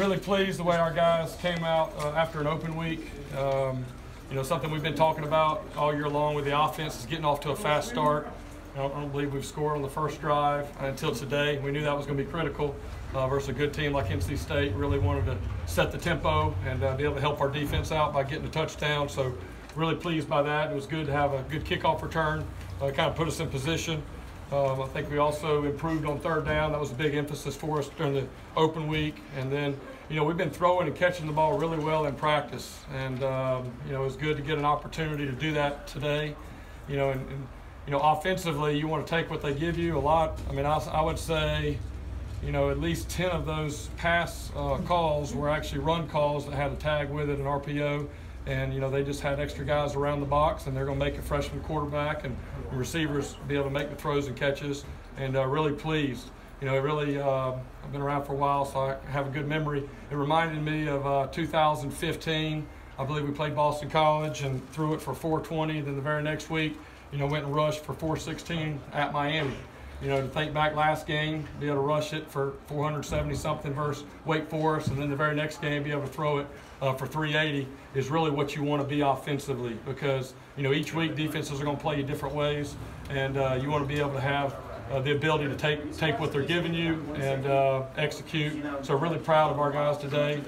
really pleased the way our guys came out after an open week. You know, something we've been talking about all year long with the offense is getting off to a fast start. I don't believe we've scored on the first drive until today. We knew that was going to be critical versus a good team like NC State. Really wanted to set the tempo and be able to help our defense out by getting a touchdown. So really pleased by that. It was good to have a good kickoff return. Kind of put us in position. I think we also improved on third down. That was a big emphasis for us during the open week. And then, you know, we've been throwing and catching the ball really well in practice. And, you know, it was good to get an opportunity to do that today. You know, and you know, offensively, you want to take what they give you a lot. I mean, I would say, you know, at least 10 of those pass calls were actually run calls that had a tag with it, an RPO. And, you know, they just had extra guys around the box, and they're going to make a freshman quarterback and receivers be able to make the throws and catches. And really pleased. You know, I've been around for a while, so I have a good memory. It reminded me of 2015. I believe we played Boston College and threw it for 420. Then the very next week, you know, went and rushed for 416 at Miami. You know, to think back last game, be able to rush it for 470-something versus Wake Forest, and then the very next game be able to throw it for 380 is really what you want to be offensively, because, you know, each week defenses are going to play you different ways, and you want to be able to have the ability to take what they're giving you and execute. So really proud of our guys today.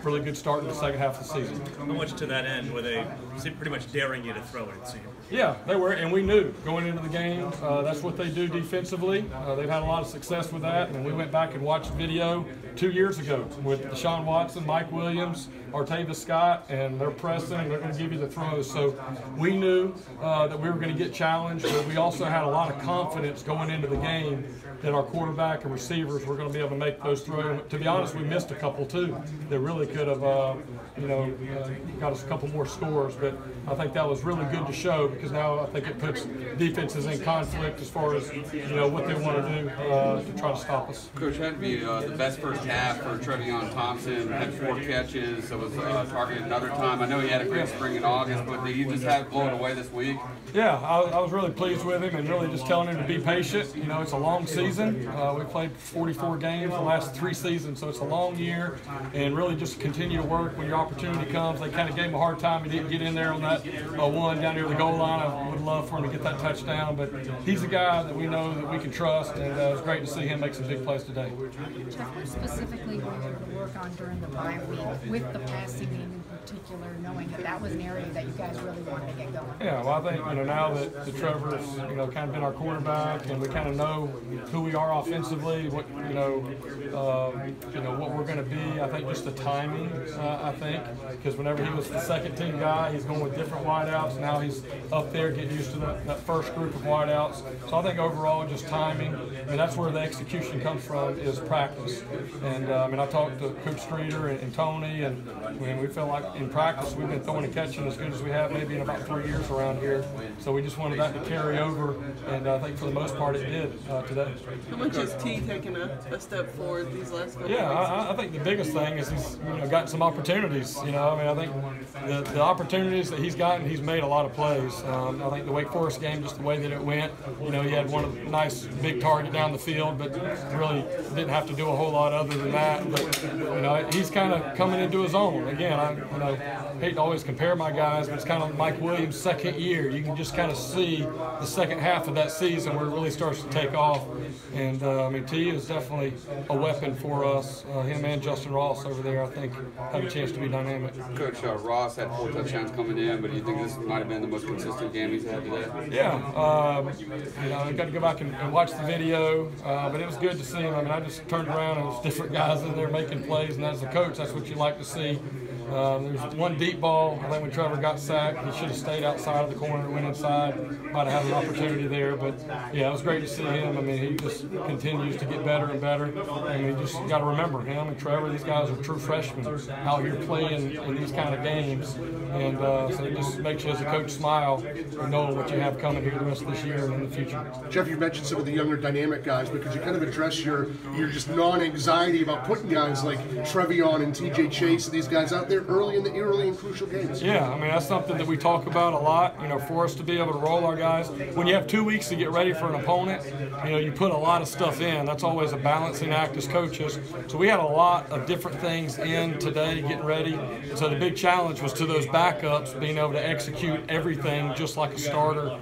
Really good start in the second half of the season. How much to that end were they pretty much daring you to throw it, it seemed? Yeah, they were, and we knew going into the game that's what they do defensively. They've had a lot of success with that, and we went back and watched video 2 years ago with Deshaun Watson, Mike Williams, Artavis Scott, and they're pressing and they're going to give you the throws. So we knew that we were going to get challenged, but we also had a lot of confidence going into the game that our quarterback and receivers were going to be able to make those throws. To be honest, we missed a couple too that really could have, you know, got us a couple more scores. But I think that was really good to show, because now I think it puts defenses in conflict as far as, you know, what they want to do to try to stop us. Coach, had to be the best first half for Trevion Thompson. Had 4 catches. So was targeted another time. I know he had a great spring in August, but did you just have it blown away this week? Yeah, I was really pleased with him, and really just telling him to be patient. You know, it's a long season. We played 44 games the last 3 seasons, so it's a long year, and really just continue to work when your opportunity comes. They kind of gave him a hard time. He didn't get in there on that one down near the goal line. I would love for him to get that touchdown, but he's a guy that we know that we can trust, and it's great to see him make some big plays today. Jeff, what specifically were you able to work on during the bye week with the passing game in particular, knowing that that was an area that you guys really wanted to get going? Yeah, well, I think, you know, now that Trevor's, you know, kind of been our quarterback, and we kind of know who we are offensively, what, you know, what we're going to be. I think just the timing, I think, because whenever he was the second team guy, he's going with different wideouts. Now he's up there getting used to that first group of wideouts. So I think overall just timing, and that's where the execution comes from, is practice. And I mean, I talked to Coach Streeter and Tony, and we feel like in practice we've been throwing and catching as good as we have maybe in about 3 years around here. So we just wanted that to carry over, and I think for the most part it did today. How much has T taken a step forward these last couple Yeah, weeks? I think the biggest thing is he's, you know, gotten some opportunities. You know, I mean, I think the opportunities that he's gotten, he's made a lot of plays. I think the Wake Forest game, just the way that it went, you know, he had one of the nice big target down the field, but really didn't have to do a whole lot other than that. But, you know, he's kind of coming into his own. Again, I hate to always compare my guys, but it's kind of Mike Williams' second year. You can just kind of see the second half of that season where it really starts to take off. And I mean, T is definitely a weapon for us. Him and Justin Ross over there, I think, have a chance to be dynamic. Coach, Ross had 4 touchdowns coming in, but do you think this might have been the most consistent game he's had today? Yeah, you know, I got to go back and watch the video, but it was good to see him. I mean, I just turned around and it was different guys in there making plays, and as a coach, that's what you like to see. There's one deep ball. I think when Trevor got sacked, he should have stayed outside of the corner and went inside. Might have had an opportunity there, but yeah, it was great to see him. I mean, he just continues to get better and better. I mean, you just got to remember him and Trevor. These guys are true freshmen out here playing in these kind of games, and so it just makes you as a coach smile and knowing what you have coming here the rest of this year and in the future. Jeff, you mentioned some of the younger dynamic guys, but could you kind of address your just non-anxiety about putting guys like Trevion and TJ Chase and these guys out there? there early in crucial games. Yeah, I mean, that's something that we talk about a lot, you know, for us to be able to roll our guys. When you have 2 weeks to get ready for an opponent, you know, you put a lot of stuff in. That's always a balancing act as coaches. So we had a lot of different things in today getting ready. And so the big challenge was to those backups being able to execute everything just like a starter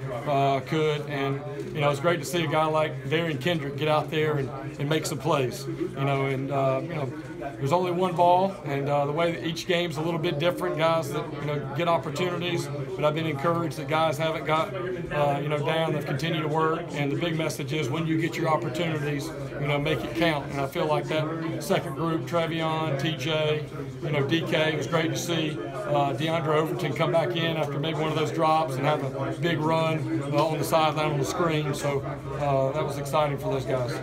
could. And, you know, it's great to see a guy like Darian Kendrick get out there and make some plays, you know, and, you know, there's only one ball, and the way that each game's a little bit different, guys that, you know, get opportunities, but I've been encouraged that guys haven't got, you know, down, they've continued to work, and the big message is when you get your opportunities, you know, make it count. And I feel like that second group, Trevion, TJ, you know, DK, it was great to see DeAndre Overton come back in after maybe one of those drops and have a big run on the sideline on the screen, so that was exciting for those guys.